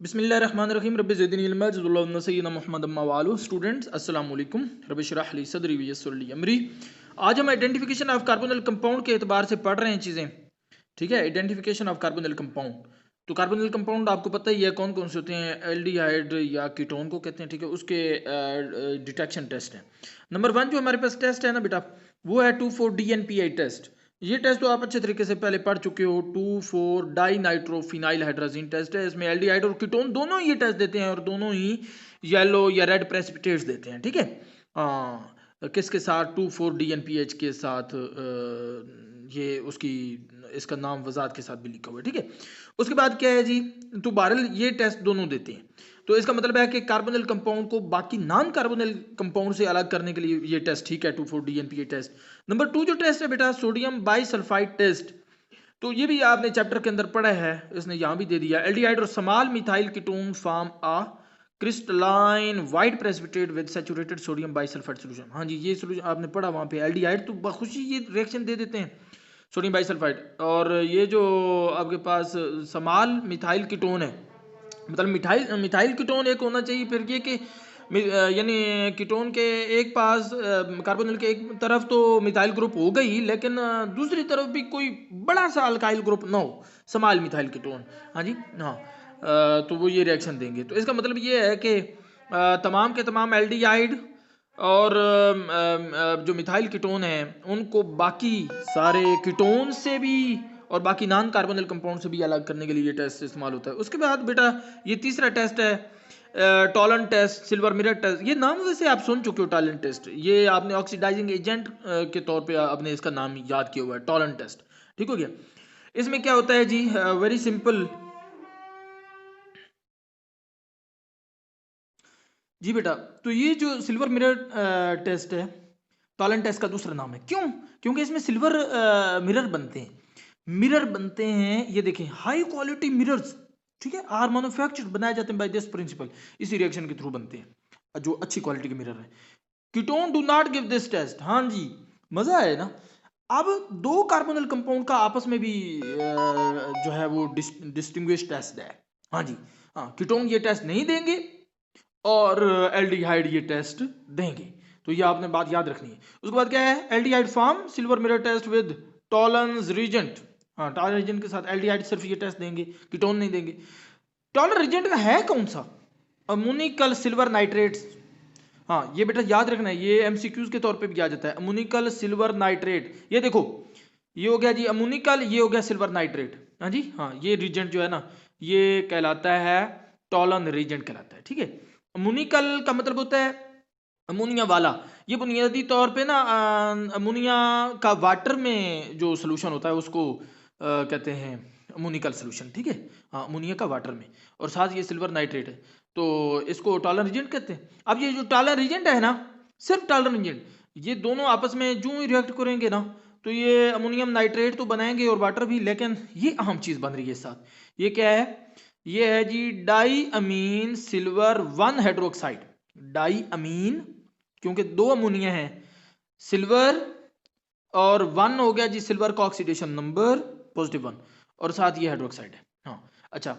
बिस्मिल्लाहिर्रहमानिर्रहीम रब्बि ज़िदनी इल्मा जज़ल्लाहु सय्यिदना मुहम्मद अम्मा वालु। स्टूडेंट्स अस्सलाम वालेकुम, रब्बि इश्रह ली सदरी व यस्सिर ली अमरी। आज हम आइडेंटिफिकेशन ऑफ कार्बोनिल कंपाउंड के एतबार से पढ़ रहे हैं चीज़ें, ठीक है। आइडेंटिफिकेशन ऑफ कार्बोनिल कंपाउंड, तो कार्बोनिल कंपाउंड आपको पता ही है कौन कौन से होते हैं, एल्डिहाइड या कीटोन को कहते हैं, ठीक है। उसके डिटेक्शन टेस्ट हैं। नंबर 1 जो हमारे पास टेस्ट है ना बेटा, वो है 2,4-DNPI टेस्ट। ये टेस्ट तो आप अच्छे तरीके से पहले पढ़ चुके हो। 2,4-डाइनाइट्रोफिनाइल हाइड्रोजीन टेस्ट है। इसमें एल्डिहाइड और कीटोन दोनों ही ये टेस्ट देते हैं और दोनों ही येलो या रेड प्रेसिपिटेट्स देते हैं, ठीक है। किसके साथ? 2,4-DNPH के साथ ये उसकी इसका नाम वजात के साथ भी लिखा हुआ है, ठीक है। उसके बाद क्या है जी, तो बहरहाल ये टेस्ट दोनों देते हैं। तो इसका मतलब है कि कार्बोनिल कंपाउंड को बाकी नॉन कार्बोनिल कंपाउंड से अलग करने के लिए ये टेस्ट ठीक है, 2,4-DNPA टेस्ट। नंबर 2 जो टेस्ट है बेटा, सोडियम बाइसल्फाइड टेस्ट। तो ये भी आपने चैप्टर के अंदर पढ़ा है, इसने यहाँ भी दे दिया। एल्डिहाइड और small methyl ketone form a crystalline white precipitate with saturated sodium bisulphite solution. हाँ जी, ये सॉल्यूशन आपने पढ़ा वहाँ पे। एल्डिहाइड तो बखुशी ये रिएक्शन दे देते हैं, सोडियम बाइसल्फाइड। और ये जो आपके पास स्मॉल मिथाइल कीटोन है, मतलब मिथाइल मिथाइल कीटोन एक होना चाहिए। फिर ये कि यानी कीटोन के एक पास कार्बोनिल के एक तरफ तो मिथाइल ग्रुप हो गई, लेकिन दूसरी तरफ भी कोई बड़ा सा अल्काइल ग्रुप ना हो, स्मॉल मिथाइल कीटोन। हाँ जी, हाँ। तो वो ये रिएक्शन देंगे। तो इसका मतलब ये है कि तमाम के तमाम एल्डिहाइड और जो मिथाइल कीटोन है उनको बाकी सारे कीटोन से भी और बाकी नॉन कार्बोनिल कंपाउंड से भी अलग करने के लिए ये टेस्ट इस्तेमाल होता है। उसके बाद बेटा ये तीसरा टेस्ट है Tollen test, silver mirror test. ये नाम वैसे आप सुन चुके हो, टॉलन टेस्ट। ये आपने ऑक्सीडाइजिंग एजेंट के तौर पे आपने इसका नाम याद किया हुआ है, टॉलन टेस्ट, ठीक हो गया। इसमें क्या होता है जी, वेरी सिंपल जी बेटा। तो ये जो सिल्वर मिरर टेस्ट है, टॉलन टेस्ट का दूसरा नाम है। क्यों? क्योंकि इसमें सिल्वर मिरर बनते हैं, मिरर बनते हैं। ये देखें, हाई क्वालिटी मिरर्स, ठीक है, आर मैन्युफैक्चर्ड, बनाए जाते हैं बाय दिस प्रिंसिपल। इसी रिएक्शन के थ्रू बनते हैं जो अच्छी क्वालिटी के मिरर है। Ketone do not give this test. हाँ जी, मजा है ना। अब दो कार्बोनिल कंपाउंड का आपस में भी जो है वो डिस्टिंग्विश टेस्ट है। हाँ जी, हाँ, कीटोन ये टेस्ट नहीं देंगे और एल्डिहाइड ये टेस्ट देंगे। तो ये आपने बात याद रखनी है। उसके बाद क्या है, aldehyde form silver mirror test with tolerance reagent. हाँ, टॉलरेंस रीजेंट के साथ एल्डिहाइड सिर्फ ये टेस्ट देंगे, कीटोन नहीं देंगे। टॉलरेंस रीजेंट का है कौन सा? Ammoniacal silver nitrates. हाँ, ये बेटा याद रखना है, ये एमसीक्यूज के तौर पे भी आ जाता है। अमोनिकल सिल्वर नाइट्रेट, ये देखो, ये हो गया जी अमोनिकल, ये हो गया सिल्वर नाइट्रेट। हाँ जी, हाँ, ये रीजेंट जो है ना, ये कहलाता है टॉलन रीजेंट कहलाता है, ठीक है। अमोनिकल का मतलब होता है अमोनिया वाला। ये बुनियादी तौर पे ना अमोनिया का वाटर में जो सोल्यूशन होता है उसको कहते हैं अमोनिकल सोल्यूशन, ठीक है। हाँ, अमोनिया का वाटर में, और साथ ये सिल्वर नाइट्रेट है, तो इसको टॉलरेंस रीजेंट कहते हैं। अब ये जो टॉलरेंस रीजेंट है ना, सिर्फ टॉलरेंस रीजेंट, ये दोनों आपस में जो ही रिएक्ट करेंगे ना, तो ये अमोनियम नाइट्रेट तो बनाएंगे और वाटर भी, लेकिन ये अहम चीज बन रही है साथ। ये क्या है? ये है जी डाई अमीन सिल्वर 1 हाइड्रोक्साइड। डाई अमीन, क्योंकि दो अमोनिया है, सिल्वर और 1 हो गया जी सिल्वर का ऑक्सीडेशन नंबर +1, और साथ ये हाइड्रोक्साइड है। हाँ, अच्छा,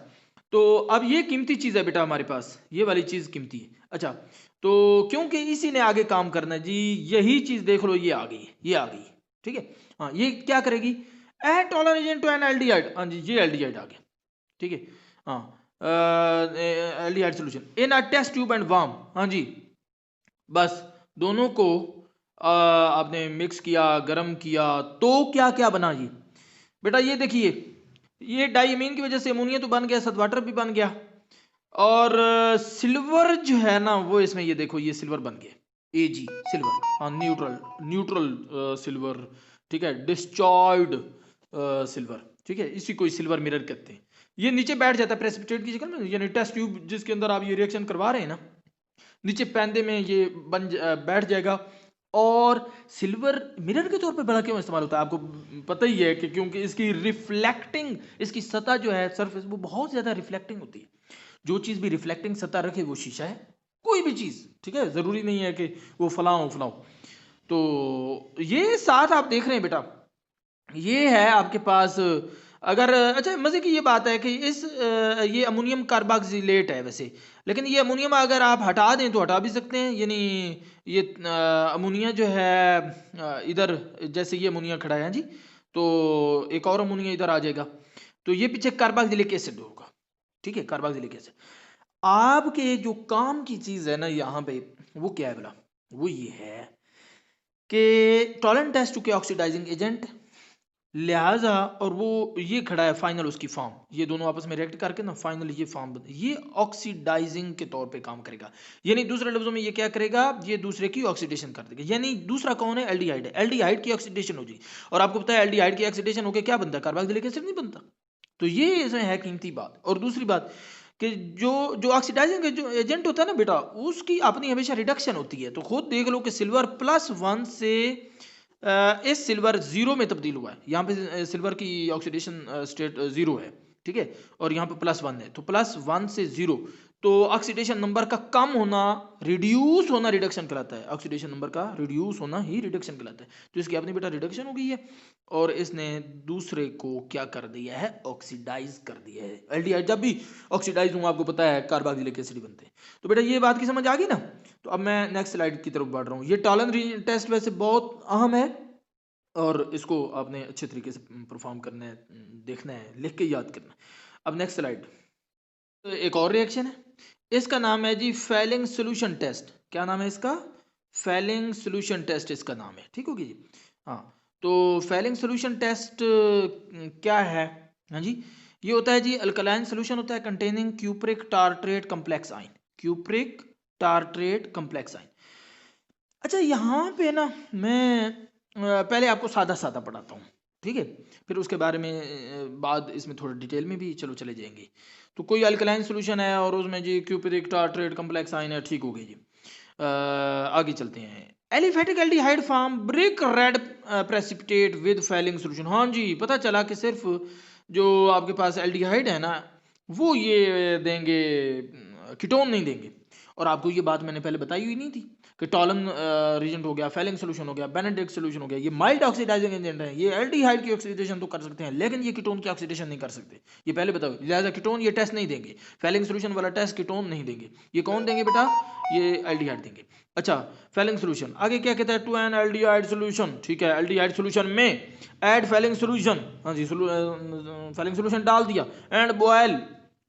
तो अब ये कीमती चीज है बेटा हमारे पास, ये वाली चीज कीमती है। अच्छा, तो क्योंकि इसी ने आगे काम करना है जी, यही चीज देख लो, ये आ गई, ये आ गई, ठीक है। हाँ, ये क्या करेगी? Add tolerance to an aldehyde. हाँ जी, ये एल्डिहाइड आ गया, ठीक है। हाँ, aldehyde solution in a test tube and warm. हाँ जी, बस दोनों को आपने मिक्स किया, गर्म किया, तो क्या क्या बना जी बेटा? ये देखिए, ये डाइमीन की वजह से अमोनिया तो बन गया, साथ वाटर भी बन गया, और सिल्वर जो है ना वो इसमें, ये देखो, ये सिल्वर बन गया, Ag सिल्वर। हाँ, न्यूट्रल न्यूट्रल सिल्वर, ठीक है, डिस्चॉर्ड सिल्वर, ठीक है, इसी को सिल्वर मिरर कहते हैं। ये नीचे बैठ जाता है प्रेसिपिटेट की शक्ल में, यानी टेस्ट ट्यूब जिसके अंदर आप ये रिएक्शन करवा रहे हैं ना, नीचे पैंदे में ये बैठ जाएगा। और सिल्वर मिरर के तौर पे बड़ा क्यों इस्तेमाल होता है आपको पता ही है कि क्योंकि इसकी रिफ्लेक्टिंग, इसकी सतह जो है सरफेस, वो बहुत ज्यादा रिफ्लेक्टिंग होती है। जो चीज भी रिफ्लेक्टिंग सतह रखे वो शीशा है, कोई भी चीज, ठीक है, जरूरी नहीं है कि वो फलाओ फलाओ। तो ये साथ आप देख रहे हैं बेटा, ये है आपके पास अगर अच्छा मजे की ये बात है कि ये अमोनियम कार्बोक्सिलेट है वैसे, लेकिन ये अमोनियम अगर आप हटा दें तो हटा भी सकते हैं, यानी ये अमोनिया जो है इधर जैसे ये अमोनिया खड़ा है जी, तो एक और अमोनिया इधर आ जाएगा, तो ये पीछे कार्बोक्सिलिक एसिड होगा, ठीक है, कार्बोक्सिलिक एसिड। आपके जो काम की चीज है ना यहाँ पे, वो क्या है बोला, वो ये है कि टॉलरेंट टेस्ट के ऑक्सीडाइजिंग एजेंट, लिहाजा और वो ये खड़ा है फाइनल उसकी फॉर्म, ये दोनों आपस में रिएक्ट करके ना फाइनल ये फॉर्म ये ऑक्सीडाइजिंग के तौर पे काम करेगा, यानी दूसरे लफ्जों में ये क्या करेगा, ये दूसरे की ऑक्सीडेशन कर देगा। यानी दूसरा कौन है, एल्डिहाइड है, एल्डिहाइड की ऑक्सीडेशन हो जाएगी, और आपको पता है एल्डिहाइड की ऑक्सीडेशन होकर क्या बनता है, कार्बोक्सिलिक एसिड नहीं बनता। तो ये इसमें है कीमती बात। और दूसरी बात कि जो जो ऑक्सीडाइजिंग जो एजेंट होता है ना बेटा, उसकी अपनी हमेशा रिडक्शन होती है। तो खुद देख लो कि सिल्वर +1 से इस सिल्वर 0 में तब्दील हुआ है, यहाँ पे सिल्वर की ऑक्सीडेशन स्टेट 0 है, ठीक है, और यहाँ पे +1 है, तो +1 से 0, तो ऑक्सीडेशन नंबर का कम होना रिड्यूस होना रिडक्शन कहलाता है, ऑक्सीडेशन नंबर का रिड्यूस होना ही रिडक्शन कहलाता है। तो इसकी अपनी बेटा रिडक्शन हो गई है, और इसने दूसरे को क्या कर दिया है, ऑक्सीडाइज कर दिया है। एल्डिहाइड जब भी ऑक्सीडाइज हुआ आपको पता है कार्बोक्सिलिक एसिड बनते हैं। तो बेटा ये बात की समझ आ गई ना। तो अब मैं नेक्स्ट स्लाइड की तरफ बढ़ रहा हूँ। ये टॉलरेंस टेस्ट वैसे बहुत अहम है, और इसको आपने अच्छे तरीके से परफॉर्म करना है, देखना है, लिख के याद करना है। अब नेक्स्ट स्लाइड, एक और रिएक्शन है, इसका नाम है जी फेलिंग सोल्यूशन टेस्ट। क्या नाम है इसका, फेलिंग सोल्यूशन टेस्ट इसका नाम है, ठीक होगी जी। हाँ, तो फेलिंग सोल्यूशन टेस्ट क्या है, हाँ जी, ये होता है जी अल्कलाइन सोल्यूशन होता है containing cupric tartrate complex ion, cupric tartrate complex ion. अच्छा यहाँ पे ना मैं पहले आपको सादा सादा पढ़ाता हूँ, ठीक है, फिर उसके बारे में बाद इसमें थोड़ा डिटेल में भी चलो चले जाएंगे। तो कोई अल्कलाइन सॉल्यूशन है और उसमें जी क्यूप्रिक टार्ट्रेट कम्प्लेक्स आयन है, ठीक हो गई जी। आगे चलते हैं। Aliphatic aldehyde form brick red precipitate with Fehling solution. हाँ जी, पता चला कि सिर्फ जो आपके पास एल्डिहाइड है ना, वो ये देंगे, कीटोन नहीं देंगे। और आपको ये बात मैंने पहले बताई हुई नहीं थी कि टॉलन रीजेंट हो गया, फेलिंग सॉल्यूशन हो गया, बेनेडिक्ट सॉल्यूशन हो गया, ये माइल्ड ऑक्सीडाइजिंग एजेंट है, ये एल्डिहाइड की ऑक्सीडेशन तो कर सकते हैं लेकिन ये कीटोन की ऑक्सीडेशन नहीं कर सकते, ये पहले बताओ। लिहाजा कीटोन ये टेस्ट नहीं देंगे, फेलिंग सॉल्यूशन वाला टेस्ट कीटोन नहीं देंगे। ये कौन देंगे बेटा, ये एल्डिहाइड देंगे। अच्छा, फेलिंग सॉल्यूशन आगे क्या कहता है, टू एन एल्डिहाइड सॉल्यूशन, ठीक है, एल्डिहाइड सॉल्यूशन में ऐड फेलिंग सॉल्यूशन, हाँ जी, फेलिंग सॉल्यूशन डाल दिया एंड बॉयल।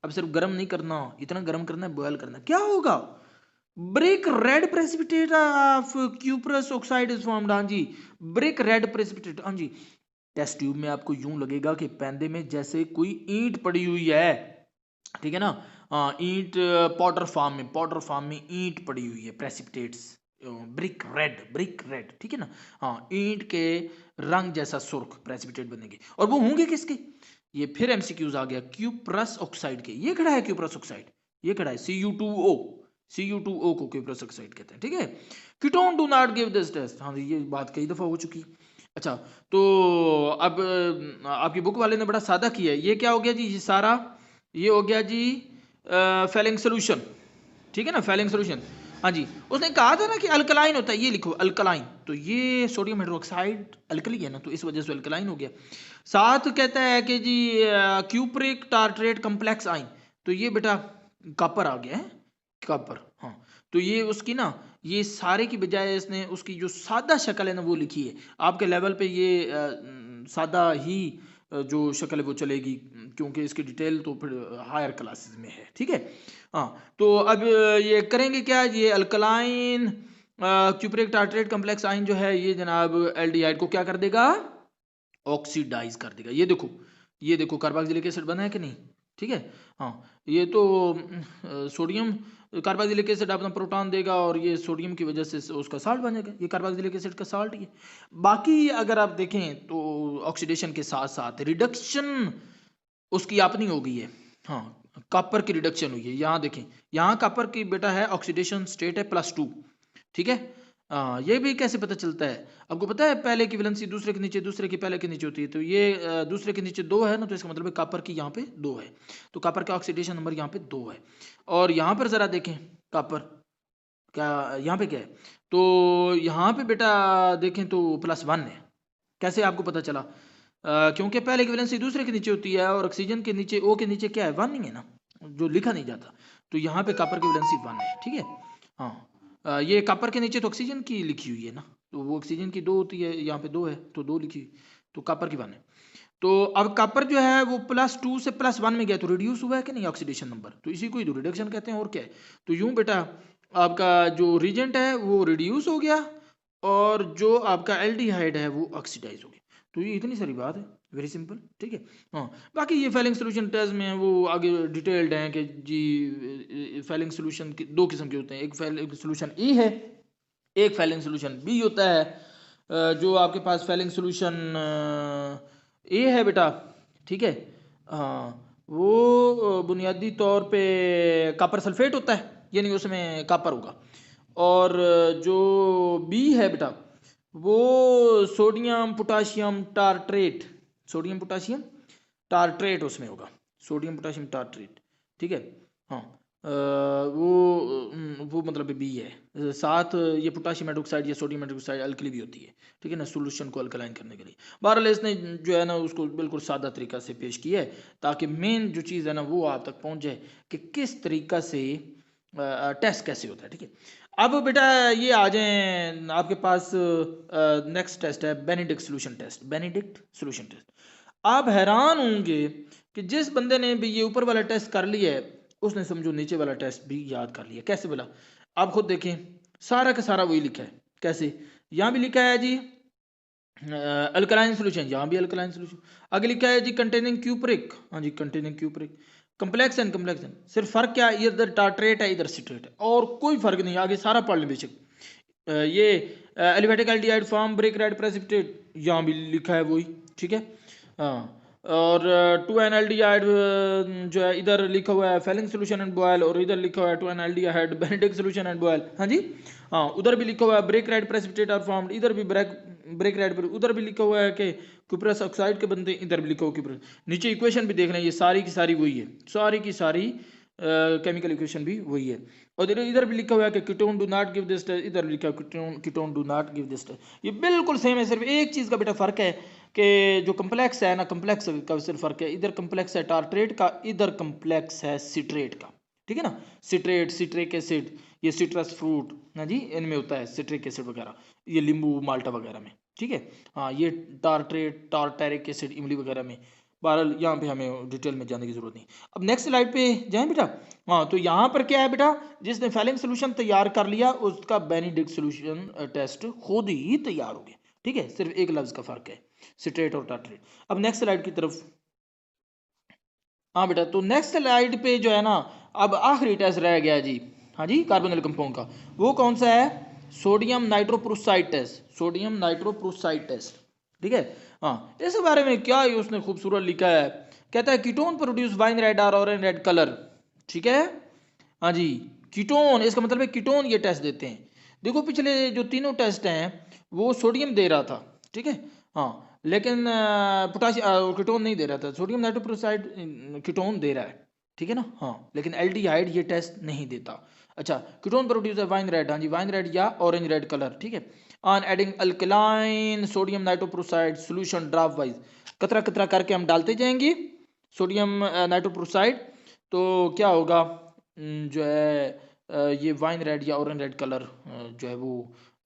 अब सिर्फ गर्म नहीं करना, इतना गर्म करना है, बॉयल करना, क्या होगा, brick red precipitate of cuprous oxide is formed. हाँ जी, ब्रिक रेड प्रेसिपिटेट, हाँ जी। टेस्ट ट्यूब में आपको यूं लगेगा कि पैंदे में जैसे कोई ईंट पड़ी हुई है, ठीक है ना, हाँ, ईंट पॉटर फार्म में ईंट पड़ी हुई है, प्रेसिपिटेट्स ब्रिक रेड, ठीक है ना, हाँ, ईंट के रंग जैसा सुर्ख प्रेसिपिटेट बनेंगे। और वो होंगे किसके, ये फिर एमसीक्यूज आ गया, क्यूप्रस ऑक्साइड के। ये खड़ा है क्यूप्रस ऑक्साइड, ये खड़ा है Cu2O को क्यूप्रस ऑक्साइड कहते हैं, ठीक है। Ketone do not give this test, हाँ जी, ये बात कई दफा हो चुकी। अच्छा, तो अब आपकी बुक वाले ने बड़ा सादा किया है। ये क्या हो गया जी, ये सारा ये हो गया जी फेलिंग सोल्यूशन, ठीक है ना, फेलिंग सोल्यूशन। हाँ जी, उसने कहा था ना कि अल्कलाइन होता है, ये लिखो अल्कलाइन, तो ये सोडियम हाइड्रोक्साइड अल्कली है ना, तो इस वजह से अल्कलाइन हो गया। साथ कहता है कि जी क्यूप्रिक टार्ट्रेट कम्प्लेक्स आयन, तो ये बेटा कॉपर आ गया है, कॉपर, हाँ। तो ये उसकी ना, ये सारे की बजाय इसने उसकी जो सादा शक्ल है ना वो लिखी है। आपके लेवल पे ये सादा ही जो शक्ल है वो चलेगी, क्योंकि इसकी डिटेल तो फिर हायर क्लासेस में है, ठीक है। हाँ, तो अब ये करेंगे क्या, ये alkaline cupric tartrate complex ion जो है ये जनाब एल्डिहाइड को क्या कर देगा, ऑक्सीडाइज कर देगा। ये देखो कार्बोक्सिलिक एसिड बना है कि नहीं, ठीक है। हाँ, ये तो सोडियम कार्बोक्सिलिक एसिड अपना प्रोटॉन देगा और ये सोडियम की वजह से उसका साल्ट बनेगा, ये कार्बोक्सिलिक एसिड का साल्ट ही है। बाकी अगर आप देखें तो ऑक्सीडेशन के साथ साथ रिडक्शन उसकी अपनी हो गई है। हाँ, कॉपर की रिडक्शन हुई है, यहाँ देखें, यहाँ कॉपर की बेटा है ऑक्सीडेशन स्टेट है +2, ठीक है। ये भी कैसे पता चलता है, आपको पता है पहले की वैलेंसी दूसरे के नीचे, दूसरे की पहले के नीचे होती है, तो ये दूसरे के नीचे 2 है ना, तो इसका मतलब है कॉपर की यहाँ पे 2 है, तो कॉपर का ऑक्सीडेशन नंबर यहाँ पे 2 है। और यहाँ पर जरा देखें कॉपर क्या, यहाँ पे क्या है, तो यहाँ पे बेटा देखें तो +1 है। कैसे आपको पता चला, क्योंकि पहले की वैलेंसी दूसरे के नीचे होती है और ऑक्सीजन के नीचे O के नीचे क्या है, 1 नहीं है ना, जो लिखा नहीं जाता। तो यहाँ पे कॉपर की वैलेंसी 1 है, ठीक है। हाँ, ये कॉपर के नीचे तो ऑक्सीजन की लिखी हुई है ना, तो वो ऑक्सीजन की 2 होती है, यहाँ पे 2 है तो 2 लिखी हुई, तो कॉपर की 1 है। तो अब कॉपर जो है वो +2 से +1 में गया तो रिड्यूस हुआ है कि नहीं ऑक्सीडेशन नंबर, तो इसी को ही तो रिडक्शन कहते हैं और क्या है। तो यूं बेटा आपका जो रिजेंट है वो रिड्यूस हो गया और जो आपका एल्डिहाइड है वो ऑक्सीडाइज हो गया। तो ये इतनी सारी बात है, वेरी सिंपल, ठीक है। हाँ, बाकी ये फेलिंग सोल्यूशन टेस्ट में वो आगे डिटेल्ड हैं कि जी फेलिंग सोल्यूशन के 2 किस्म के होते हैं, एक फेलिंग सोल्यूशन E है, एक फेलिंग सोल्यूशन B होता है। जो आपके पास फेलिंग सोल्यूशन ए है बेटा, ठीक है, हाँ, वो बुनियादी तौर पे कॉपर सल्फेट होता है, यानी उसमें कॉपर होगा। और जो बी है बेटा वो sodium potassium tartrate, sodium potassium tartrate उसमें होगा, सोडियम पोटाशियम टार्ट्रेट, ठीक है। हाँ, वो मतलब बी है, साथ ये पोटाशियम हाइड्रोक्साइड या सोडियम हाइड्रोक्साइड अल्कली भी होती है, ठीक है ना, सॉल्यूशन को अल्कलाइन करने के लिए। बहरहाल इसने जो है ना उसको बिल्कुल सादा तरीका से पेश किया है ताकि मेन जो चीज़ है ना वो आप तक पहुंच जाए कि किस तरीका से टेस्ट कैसे होता है, ठीक है। अब बेटा ये आ जाए आपके पास नेक्स्ट टेस्ट है Benedict solution test, Benedict solution test. आप हैरान होंगे कि जिस बंदे ने भी ये ऊपर वाला टेस्ट कर लिया है उसने समझो नीचे वाला टेस्ट भी याद कर लिया। कैसे बोला, आप खुद देखें, सारा का सारा वही लिखा है। कैसे, यहाँ भी लिखा है जी अल्कलाइन सोल्यूशन, यहाँ भी अल्कलाइन सोल्यूशन, आगे लिखा है जी कंटेनिंग क्यूप्रिक, हाँ जी containing cupric, complex and complex. सिर्फ फर्क क्या है, इधर टार्ट्रेट है इधर सिट्रेट है, और कोई फर्क नहीं, आगे सारा पढ़ लें बेशक। ये aliphatic aldehyde form break red precipitate, यहाँ भी लिखा है वही, ठीक है। हाँ, और 2 एनएल्डिहाइड जो है इधर लिखा हुआ है फेलिंग सोल्यूशन एंड बॉयल, और इधर लिखा हुआ है 2 an aldehyde Benedict solution and boil, हाँ जी। हाँ, उधर भी लिखा हुआ है break red precipitate are formed, इधर भी ब्रेक रेड, उधर भी लिखा हुआ है कि क्यूप्रस ऑक्साइड के बनते, इधर भी लिखा हुआ क्यूप्रस। नीचे इक्वेशन भी देख रहे हैं, ये सारी की सारी वही है, सारी की सारी केमिकल इक्वेशन भी वही है। और इधर भी लिखा हुआ है कि ketone do not give this test, इधर लिखा है ketone do not give this test. ये बिल्कुल सेम है, सिर्फ एक चीज़ का बेटा फर्क है कि जो कम्प्लेक्स है ना, कम्प्लेक्स का सिर्फ फर्क है, इधर कम्प्लेक्स है टार्ट्रेट का, इधर कम्प्लेक्स है सिट्रेट का, ठीक है ना। सिट्रेट, सिट्रिक एसिड, ये सिट्रस फ्रूट ना जी इनमें होता है सिट्रिक एसिड वगैरह, ये नींबू माल्टा वगैरह में, ठीक है। हाँ, ये टार्ट्रेट टार्टेरिक एसिड इमली वगैरह में। बहरहाल यहाँ पे हमें डिटेल में जाने की जरूरत नहीं। अब नेक्स्ट स्लाइड पे जाएं बेटा। हाँ, तो यहाँ पर क्या है बेटा, जिसने फेलिंग सोल्यूशन तैयार कर लिया उसका बेनेडिक्ट सोल्यूशन टेस्ट खुद ही तैयार हो गया, ठीक है। सिर्फ एक लफ्ज का फर्क है, सिट्रेट और टार्ट्रेट। अब नेक्स्ट स्लाइड की तरफ। हाँ बेटा, तो नेक्स्ट स्लाइड पे जो है ना अब आखिरी टेस्ट रह गया जी, हाँ जी, कार्बोनिल कंपाउंड का। वो कौन सा है, sodium nitroprusside test, sodium nitroprusside test, ठीक है। हाँ, इस बारे में क्या ही उसने खूबसूरत लिखा है, कहता है कीटोन प्रोड्यूस वाइन रेड और ऑरेंज रेड कलर, ठीक है। हाँ जी, कीटोन, इसका मतलब है कीटोन ये टेस्ट देते हैं। देखो पिछले जो तीनों टेस्ट हैं वो सोडियम दे रहा था, ठीक है। हाँ, लेकिन पोटाशियम कीटोन नहीं दे रहा था, सोडियम नाइट्रोप्रोसाइड कीटोन दे रहा है, ठीक है ना। हाँ, लेकिन एल्डिहाइड ये टेस्ट नहीं देता। अच्छा, कीटोन प्रोड्यूस वाइन रेड, हाँ जी वाइन रेड या ऑरेंज रेड कलर, ठीक है। On adding alkaline sodium nitroprusside solution drop wise, कतरा कतरा करके हम डालते जाएंगे सोडियम नाइट्रोप्रोसाइड, तो क्या होगा जो है ये वाइन रेड या ऑरेंज रेड कलर जो है वो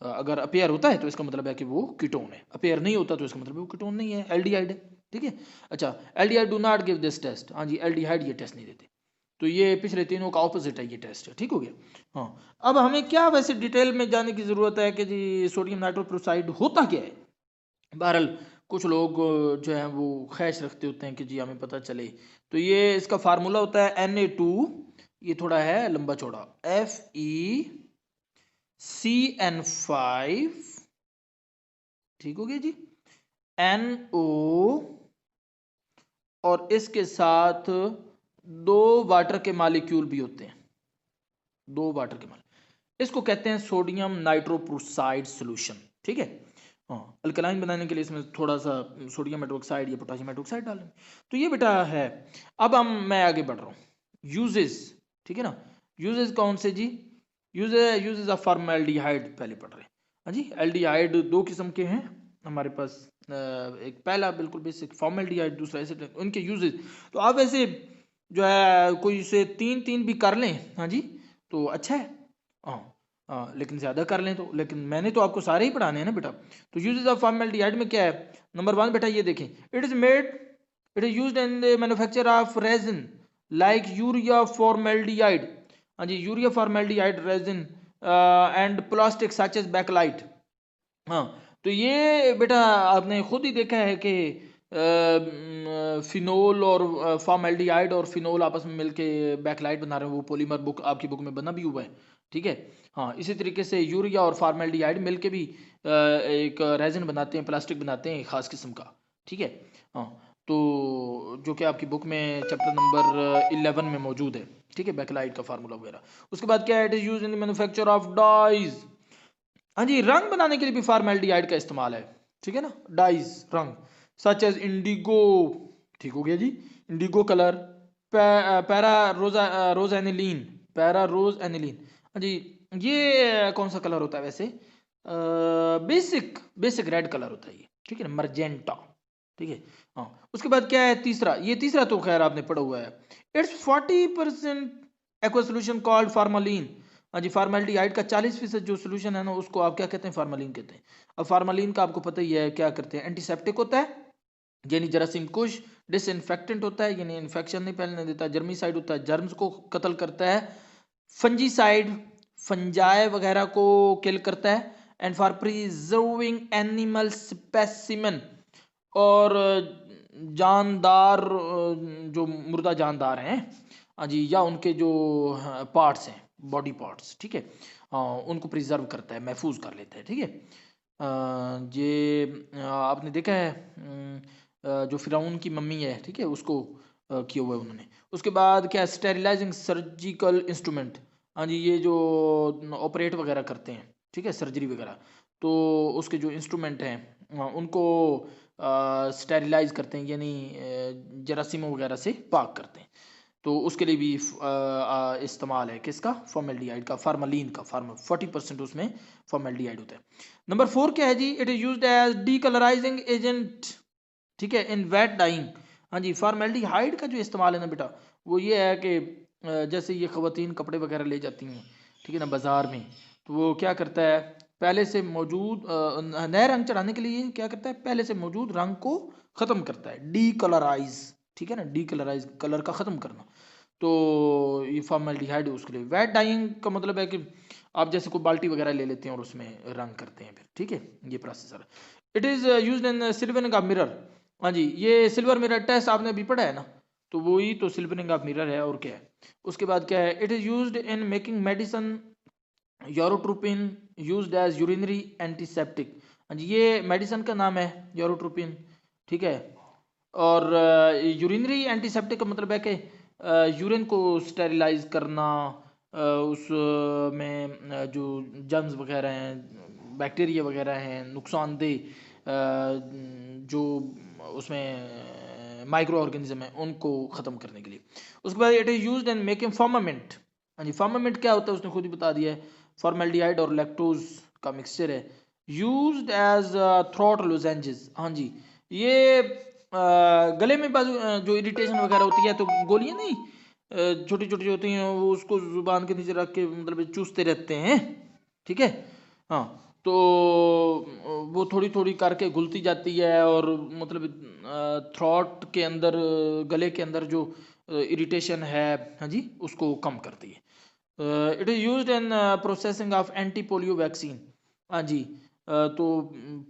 अगर अपेयर होता है तो इसका मतलब है कि वो कीटोन है, अपेयर नहीं होता तो इसका मतलब है वो कीटोन नहीं है, एल्डिहाइड है, ठीक है। अच्छा, aldehyde do not give this test, हाँ जी एल्डिहाइड ये टेस्ट नहीं देते, तो ये पिछले तीनों का ऑपोजिट है, ये टेस्ट है, ठीक हो गया। हाँ, अब हमें क्या वैसे डिटेल में जाने की जरूरत है कि जी सोडियम नाइट्रोप्रोसाइड होता क्या है। बहरहाल कुछ लोग जो है वो ख्वाहिश रखते होते हैं कि जी हमें पता चले, तो ये इसका फार्मूला होता है Na2, ये थोड़ा है लंबा चौड़ा, FeCN5, ठीक हो गया जी, NO, और इसके साथ 2 वाटर के मालिक्यूल भी होते हैं, 2 वाटर के मालिक्यूल, इसको कहते हैं सोडियम नाइट्रोप्रोसाइड सोल्यूशन, ठीक है। हाँ, अल्कलाइन बनाने के लिए इसमें थोड़ा सा सोडियम हाइड्रोक्साइड या पोटेशियम हाइड्रोक्साइड डालें, तो ये बेटा है। अब मैं आगे बढ़ रहा हूँ, यूजेस, ठीक है ना। यूजेस कौन से जी, यूजेस ऑफ फॉर्मल्डिहाइड पहले पढ़ रहे हैं, हाँ जी। एल्डिहाइड 2 किस्म के हैं हमारे पास, एक पहला बिल्कुल बेसिक फॉर्मेल्डिहाइड, दूसरा एसिड, उनके यूजेस। तो आप वैसे जो है कोई से 3 भी कर लें, हाँ जी, तो अच्छा है। हाँ हाँ, लेकिन ज़्यादा कर लें तो, लेकिन मैंने तो आपको सारे ही पढ़ाने हैं ना बेटा। तो यूजेस ऑफ फॉर्मेल्डिहाइड में क्या है, नंबर 1 बेटा ये देखें, it is used in the manufacture of resin like urea formaldehyde, हाँ जी, urea formaldehyde resin and plastic such as bakelite. हाँ, तो ये बेटा आपने खुद ही देखा है कि फिनोल और फॉर्मेल्डिहाइड और फिनोल आपस में मिलके बैकलाइट बना रहे हैं, वो पॉलीमर बुक आपकी बुक में बना भी हुआ है, ठीक है। हाँ, इसी तरीके से यूरिया और फॉर्मेल्डिहाइड मिलके भी एक रेजिन बनाते हैं, प्लास्टिक बनाते हैं एक खास किस्म का, ठीक है। हाँ, तो जो कि आपकी बुक में चैप्टर नंबर 11 में मौजूद है, ठीक है, बैकलाइट का फार्मूला वगैरह। उसके बाद क्या है, it is used in the manufacture of dyes, हाँ जी, रंग बनाने के लिए भी फॉर्मेल्डिहाइड का इस्तेमाल है, ठीक है ना, डाइज रंग, सच एज इंडिगो, ठीक हो गया जी, इंडिगो कलर, पैरा रोजा रोज एनिलीन, पैरा रोज एनिलीन, हाँ जी, ये कौन सा कलर होता है वैसे, बेसिक बेसिक रेड कलर होता है ये, ठीक है ना, मर्जेंटा, ठीक है। हाँ, उसके बाद क्या है तीसरा, ये तीसरा तो खैर आपने पढ़ा हुआ है, इट्स 40% एक्वा सोल्यूशन कॉल्ड फार्मालीन, हाँ जी, फार्मेल्डिहाइड का 40% जो सोल्यूशन है ना, उसको आप क्या कहते हैं, फार्मालीन कहते हैं। अब फार्मालीन का आपको पता ही है क्या करते हैं, एंटीसेप्टिक होता है यानी जरासीम कुश, डिसइंफेक्टेंट होता है यानी इन्फेक्शन नहीं फैलने देता, जर्मीसाइड होता है जर्म्स को कत्ल करता है, फंजीसाइड फंजाई वगैरह को किल करता है, and for preserving animal specimen, और जानदार जो मुर्दा जानदार हैं, हाँ जी, या उनके जो पार्ट्स हैं, बॉडी पार्ट्स, ठीक है, उनको प्रिजर्व करता है, महफूज कर लेता है, ठीक है। ये आपने देखा है जो फिरौन की मम्मी है, ठीक है, उसको किया हुआ है उन्होंने। उसके बाद क्या, स्टेरिलाइजिंग सर्जिकल इंस्ट्रूमेंट, हाँ जी, ये जो ऑपरेट वगैरह करते हैं, ठीक है, सर्जरी वगैरह, तो उसके जो इंस्ट्रूमेंट हैं उनको स्टेरिलाइज करते हैं यानी जरासीमों वगैरह से पाक करते हैं, तो उसके लिए भी इस्तेमाल है किसका, फॉर्मेल्डिहाइड का, फार्मालीन का, 40% उसमें फॉर्मेल्डिहाइड होता है। नंबर 4 क्या है जी, it is used as decolourising agent, ठीक है, इन वेट डाइंग, हाँ जी, फॉर्मेल्डिहाइड का जो इस्तेमाल है ना बेटा, वो ये है कि जैसे ये खवातीन कपड़े वगैरह ले जाती हैं, ठीक है ना, बाजार में, तो वो क्या करता है, पहले से मौजूद नए रंग चढ़ाने के लिए क्या करता है, पहले से मौजूद रंग को ख़त्म करता है, डीकलराइज, ठीक है ना, डीकलराइज कलर का ख़त्म करना, तो ये फॉर्मेल्डिहाइड उसके लिए। वेट डाइंग का मतलब है कि आप जैसे कोई बाल्टी वगैरह ले लेते हैं और उसमें रंग करते हैं फिर, ठीक है, ये प्रोसेस है। It is used in silvering of mirror, हाँ जी, ये सिल्वर मिरर टेस्ट आपने अभी पढ़ा है ना, तो वही तो सिल्वरिंग ऑफ मिरर है और क्या है। उसके बाद क्या है, it is used in making medicine, urotropine used as urinary antiseptic, हाँ जी, ये मेडिसन का नाम है यूरोट्रोपिन, ठीक है। और यूरिनरी एंटीसेप्टिक का मतलब है कि यूरिन को स्टेरिलाइज करना, उसमें जो जर्म्स वगैरह हैं, बैक्टीरिया वगैरह हैं, नुकसानदेह जो उसमें माइक्रो ऑर्गेनिज्म है, उनको ख़त्म करने के लिए। उसके बाद it is used in making firmament, हाँ जी, फॉर्मामेंट क्या होता है उसने खुद ही बता दिया है, फॉर्मेल्डिहाइड और लैक्टोज का मिक्सचर है, यूज्ड एज थ्रोट लोजेंजेस, हाँ जी, ये गले में बाजू जो इरिटेशन वगैरह होती है, तो गोलियां नहीं छोटी छोटी होती हैं, वो उसको जुबान के नीचे रख के मतलब चूसते रहते हैं, ठीक है। हाँ, तो वो थोड़ी थोड़ी करके घुलती जाती है और मतलब थ्रॉट के अंदर, गले के अंदर जो इरिटेशन है, हाँ जी, उसको कम करती है। It is used in processing of anti polio vaccine, हाँ जी, तो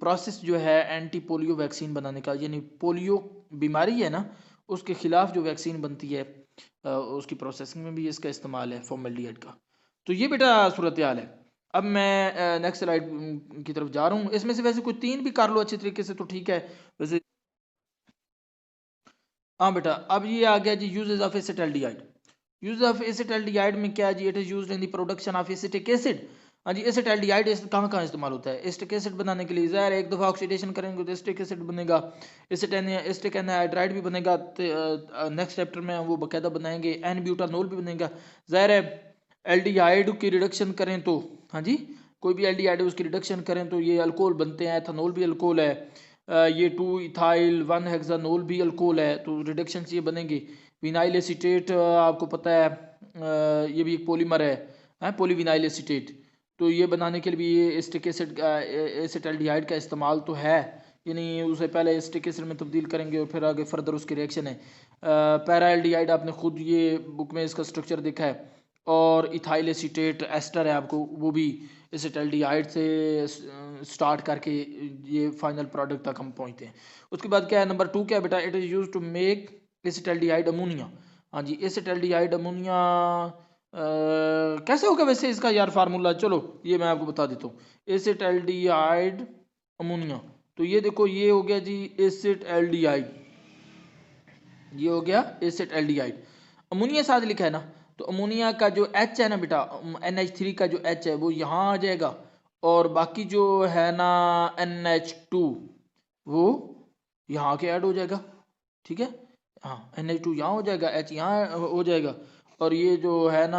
प्रोसेस जो है एंटी पोलियो वैक्सीन बनाने का, यानी पोलियो बीमारी है ना, उसके खिलाफ जो वैक्सीन बनती है उसकी प्रोसेसिंग में भी इसका इस्तेमाल है फॉर्मेल्डिहाइड का। तो ये बेटा सूरत हाल है। अब मैं नेक्स्ट स्लाइड की तरफ जा रहा हूँ, इसमें से वैसे कुछ 3 भी कर लो अच्छे तरीके से तो ठीक है वैसे। हाँ बेटा, अब ये आ गया जी uses of acetaldehyde. Use of acetaldehyde में क्या है जी, it is used in the production of acetic acid, हाँ जी, एसिटाल्डिहाइड कहाँ कहाँ इस्तेमाल होता है, एसिटिक एसिड बनाने के लिए, ज़ाहिर है एक दफ़ा ऑक्सीडेशन करेंगे तो एसिटिक एसिड बनेगा, एसिटिक एनहाइड्राइड भी बनेगा, नेक्स्ट चैप्टर में वो बाकायदा बनाएंगे, एन ब्यूटानोल भी बनेगा, ज़ाहिर है एल्डिहाइड की रिडक्शन करें तो, हाँ जी, कोई भी एल्डिहाइड उसकी रिडक्शन करें तो ये अल्कोहल बनते हैं, एथनॉल भी अल्कोहल है, ये 2 इथाइल 1 हेक्सानोल भी अल्कोहल है, तो रिडक्शन से ये बनेंगे। विनाइल एसीटेट आपको पता है ये भी एक पॉलीमर है पॉलीविनाइल एसीटेट। तो ये बनाने के लिए भी ये एसिटिक एसिड एसिटाल्डिहाइड का इस्तेमाल तो है, यानी उसे पहले एसिटिक एसिड में तब्दील करेंगे और फिर आगे फर्दर उसकी रिएक्शन है। पैराल्डिहाइड आपने खुद ये बुक में इसका स्ट्रक्चर देखा है, और इथाइल एसीटेट एस्टर है आपको, वो भी एसिटाल्डिहाइड से स्टार्ट करके ये फाइनल प्रोडक्ट तक हम पहुंचते हैं। उसके बाद क्या है, नंबर 2 क्या है बेटा, it is use to make acetaldehyde ammonia. हाँ जी, एसिटाल्डिहाइड अमोनिया कैसे होगा वैसे इसका यार फार्मूला, चलो ये मैं आपको बता देता हूँ। एसिटाल्डिहाइड अमोनिया, तो ये देखो ये हो गया जी एसिटाल्डिहाइड, ये हो गया एसिटाल्डिहाइड। अमोनिया साथ लिखा है ना, तो अमोनिया का जो H है ना बेटा, NH3 का जो H है वो यहाँ आ जाएगा, और बाकी जो है ना NH2 वो यहाँ के ऐड हो जाएगा, ठीक है। हाँ, NH2 यहाँ हो जाएगा, H यहाँ हो जाएगा, और ये जो है ना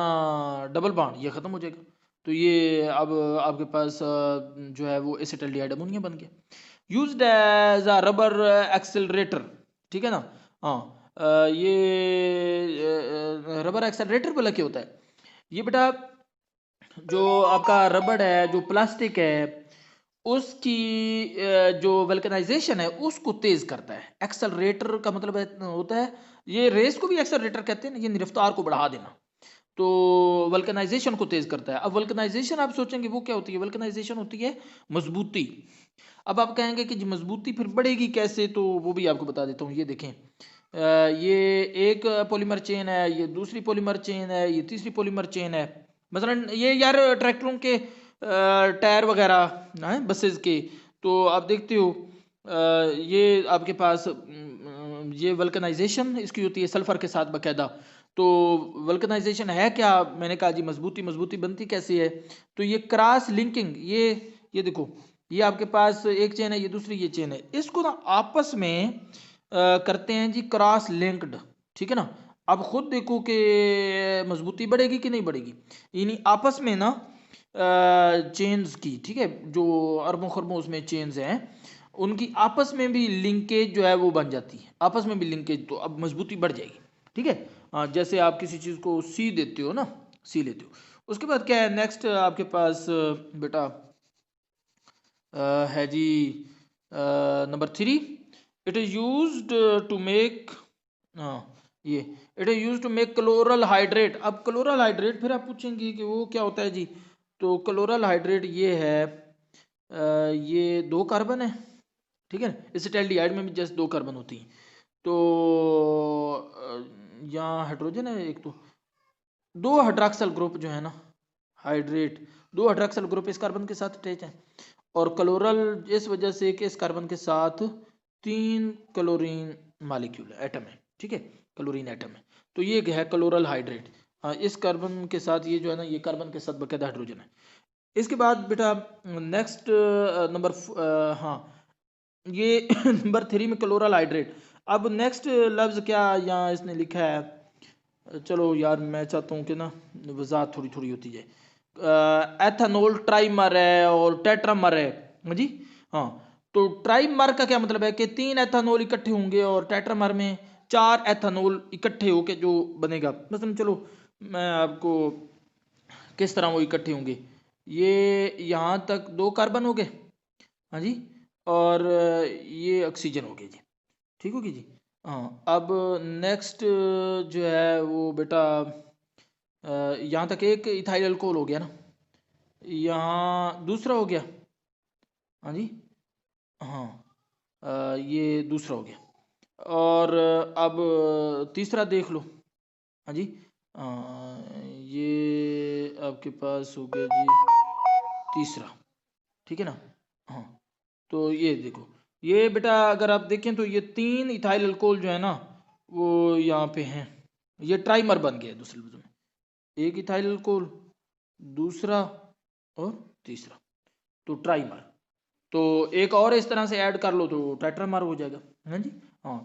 डबल बॉन्ड ये ख़त्म हो जाएगा। तो ये अब आपके पास जो है वो एसिटाल्डिहाइड अमोनिया बन गया। Used as a rubber accelerator, ठीक है ना। हाँ, ये रबर एक्सेलरेटर बोला क्या होता है, ये बेटा जो आपका रबड़ है, जो प्लास्टिक है, उसकी जो वल्कनाइजेशन है उसको तेज करता है। एक्सेलरेटर का मतलब होता है, ये रेस को भी एक्सेलरेटर कहते हैं, ये रफ्तार को बढ़ा देना, तो वल्कनाइजेशन को तेज करता है। अब वल्कनाइजेशन आप सोचेंगे वो क्या होती है, वल्कनाइजेशन होती है मजबूती। अब आप कहेंगे कि जी मजबूती फिर बढ़ेगी कैसे, तो वो भी आपको बता देता हूँ। ये देखें, ये एक पॉलीमर चेन है, ये दूसरी पॉलीमर चेन है, ये तीसरी पॉलीमर चेन है। मसलन ये यार ट्रैक्टरों के टायर वगैरह हैं बसेस के, तो आप देखते हो ये आपके पास ये वल्कनाइजेशन इसकी होती है सल्फर के साथ बाकायदा। तो वल्कनाइजेशन है क्या, मैंने कहा जी मजबूती। मजबूती बनती कैसे है, तो ये क्रॉस लिंकिंग, ये देखो, ये आपके पास एक चेन है, ये दूसरी ये चेन है, इसको ना आपस में करते हैं जी क्रॉस लिंक्ड, ठीक है ना। अब खुद देखो कि मजबूती बढ़ेगी कि नहीं बढ़ेगी, यानी आपस में ना चेन्स की, ठीक है, जो अरबों खरबों उसमें चेन्स हैं, उनकी आपस में भी लिंकेज जो है वो बन जाती है, आपस में भी लिंकेज, तो अब मजबूती बढ़ जाएगी, ठीक है। जैसे आप किसी चीज़ को सी देते हो ना, सी लेते हो। उसके बाद क्या है नेक्स्ट आपके पास बेटा है जी number 3, it is used to make, हाँ ये, it is used to make chloral hydrate. अब क्लोरल हाइड्रेट फिर आप पूछेंगे कि वो क्या होता है जी, तो क्लोरल हाइड्रेट ये है ये 2 कार्बन है, ठीक है ना। एसिटाल्डिहाइड में भी जस्ट 2 कार्बन होती हैं, तो यहाँ हाइड्रोजन है एक, तो 2 हाइड्रॉक्सिल ग्रुप जो है ना हाइड्रेट, 2 हाइड्रॉक्सिल ग्रुप इस कार्बन के साथ अटैच है, और क्लोरल इस वजह से कि इस कार्बन के साथ 3 क्लोरीन मालिक्यूल है, एटम है, ठीक है, क्लोरीन एटम है। तो ये है क्लोरल हाइड्रेट। इस कार्बन के साथ ये जो है ना ये कार्बन के साथ बाकायदा हाइड्रोजन है। इसके बाद बेटा नेक्स्ट नंबर हाँ ये नंबर 3 में क्लोरल हाइड्रेट। अब नेक्स्ट लफ्ज़ क्या यहाँ इसने लिखा है, चलो यार मैं चाहता हूँ कि ना वजाहत थोड़ी थोड़ी होती जाए। एथेनॉल ट्राइमर है और टेट्रामर है, हाँ जी। हाँ, तो ट्राइमर का क्या मतलब है कि 3 एथेनॉल इकट्ठे होंगे, और टेट्रामर में 4 एथेनॉल इकट्ठे होके जो बनेगा। मतलब चलो मैं आपको किस तरह वो इकट्ठे होंगे, ये यहाँ तक 2 कार्बन हो गए, हाँ जी, और ये ऑक्सीजन हो गया जी, ठीक होगी जी। हाँ, अब नेक्स्ट जो है वो बेटा यहाँ तक एक इथाइल अल्कोहल हो गया ना, यहाँ दूसरा हो गया, हाँ जी। हाँ, ये दूसरा हो गया, और अब तीसरा देख लो, हाँ जी। ये आपके पास हो गया जी तीसरा, ठीक है ना। हाँ, तो ये देखो, ये बेटा अगर आप देखें तो ये 3 इथाइल अल्कोहल जो है ना वो यहाँ पे हैं, ये ट्राइमर बन गया है दूसरे लफ्ज़ों में, एक इथाइल अल्कोहल, दूसरा और तीसरा, तो ट्राइमर। तो एक और इस तरह से ऐड कर लो तो टेट्रामर हो जाएगा, है जी। हाँ,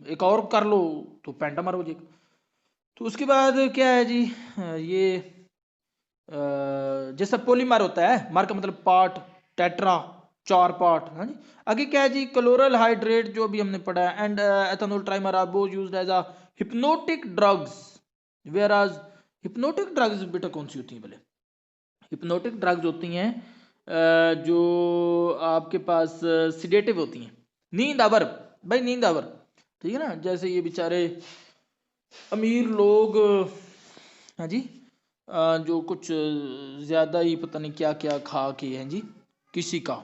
एक और कर लो तो पेंटामर हो जाएगा। तो उसके बाद क्या है जी, ये जैसा पॉलीमर होता है, मार का मतलब पार्ट, टेट्रा 4 पार्ट। हाँ जी, आगे क्या है जी, क्लोरल हाइड्रेट जो अभी हमने पढ़ा है, and ethanol trimer are both used as a hypnotic drugs, where आज हिप्नोटिक ड्रग्स बेटा कौन सी होती हैं भले? हिप्नोटिक ड्रग्स होती हैं जो आपके पास सिडेटिव होती हैं, नींद आवर, भाई नींद आवर, ठीक है ना। जैसे ये बेचारे अमीर लोग, हाँ जी, जो कुछ ज़्यादा ही पता नहीं क्या क्या खा के हैं जी, किसी का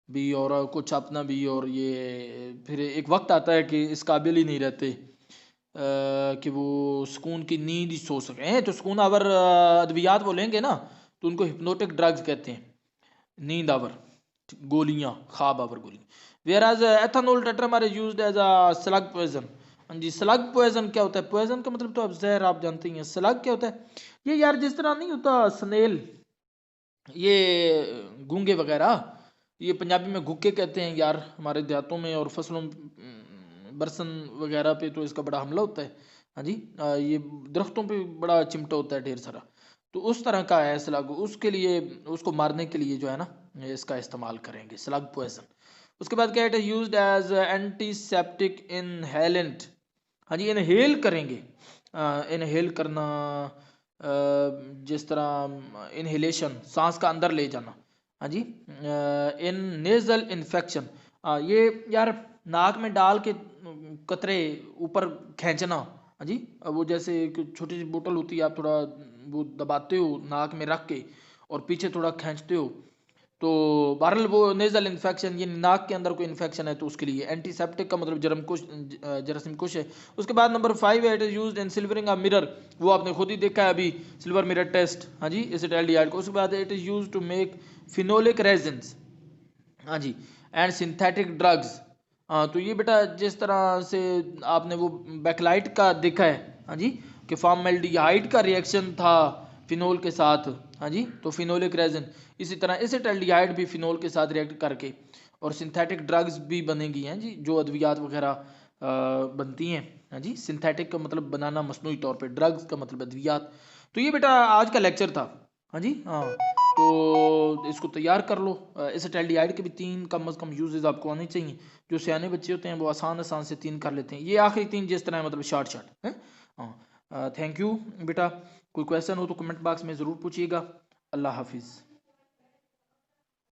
भी और कुछ अपना भी, और ये फिर एक वक्त आता है कि इस काबिल ही नहीं रहते कि वो सुकून की नींद ही सो सकें। तो सुकून आवर अद्वियात वो लेंगे ना, तो उनको हिप्नोटिक ड्रग्स कहते हैं, नींद आवर गोलियां, ख्वाब आवर गोली। Whereas ethanol tetramer is used as a slug poison. हाँ जी, स्लग पॉइजन क्या होता है? पॉइजन का मतलब तो अब जहर आप जानते ही हैं। स्लग क्या होता है? ये यार जिस तरह नहीं होता स्नेल, ये गूंगे वगैरह, ये पंजाबी में घुक्के कहते हैं यार हमारे देहातों में, और फसलों बरसन वगैरह पे तो इसका बड़ा हमला होता है। हाँ जी, ये दरख्तों पे बड़ा चिमटा होता है ढेर सारा, तो उस तरह का है स्लग, उसके लिए उसको मारने के लिए जो है ना इसका इस्तेमाल करेंगे, स्लग पॉइजन। उसके बाद क्या है, यूज्ड एज एंटीसेप्टिक इनहेलेंट। हाँ जी, इनहेल करेंगे, इनहेल करना, जिस तरह इनहेलेशन सांस का अंदर ले जाना। हाँ जी, इन नेजल इन्फेक्शन, ये यार नाक में डाल के कतरे ऊपर खींचना। हाँ जी, वो जैसे एक छोटी सी बोतल होती है, आप थोड़ा वो दबाते हो नाक में रख के और पीछे थोड़ा खींचते हो, तो बहरहाल वो नेजल इन्फेक्शन, ये नाक के अंदर कोई इन्फेक्शन है तो उसके लिए। एंटीसेप्टिक का मतलब जरमकुश, जरासीम कुश है। उसके बाद नंबर 5 है, it is used in silvering a mirror, वो आपने खुद ही देखा है अभी, सिल्वर मिरर टेस्ट। हाँ जी, एसिटाल्डिहाइड को। उसके बाद it is used to make phenolic resins. हाँ जी, एंड सिंथेटिक ड्रग्स। हाँ, तो ये बेटा जिस तरह से आपने वो बैकलाइट का देखा है, हाँ जी, कि फॉर्मल्डिहाइड का रिएक्शन था फिनोल के साथ। हाँ जी, तो फिनोलिक रेजिन, इसी तरह एसिटाल्डिहाइड भी फिनोल के साथ रिएक्ट करके और सिंथेटिक ड्रग्स भी बनेगी हैं जी, जो अद्वियात वगैरह बनती हैं। हाँ जी, सिंथेटिक का मतलब बनाना मसनूई तौर पे, ड्रग्स का मतलब अद्वियात। तो ये बेटा आज का लेक्चर था। हाँ जी, हाँ, तो इसको तैयार कर लो। एसिटाल्डिहाइड के भी 3 कम अज़ कम यूजेस आपको आने चाहिए। जो सियाने बच्चे होते हैं वो आसान आसान से 3 कर लेते हैं, ये आखिरी 3 जिस तरह मतलब शार्ट शार्ट है। हाँ, थैंक यू बेटा। कोई क्वेश्चन हो तो कमेंट बॉक्स में ज़रूर पूछिएगा। अल्लाह हाफिज़।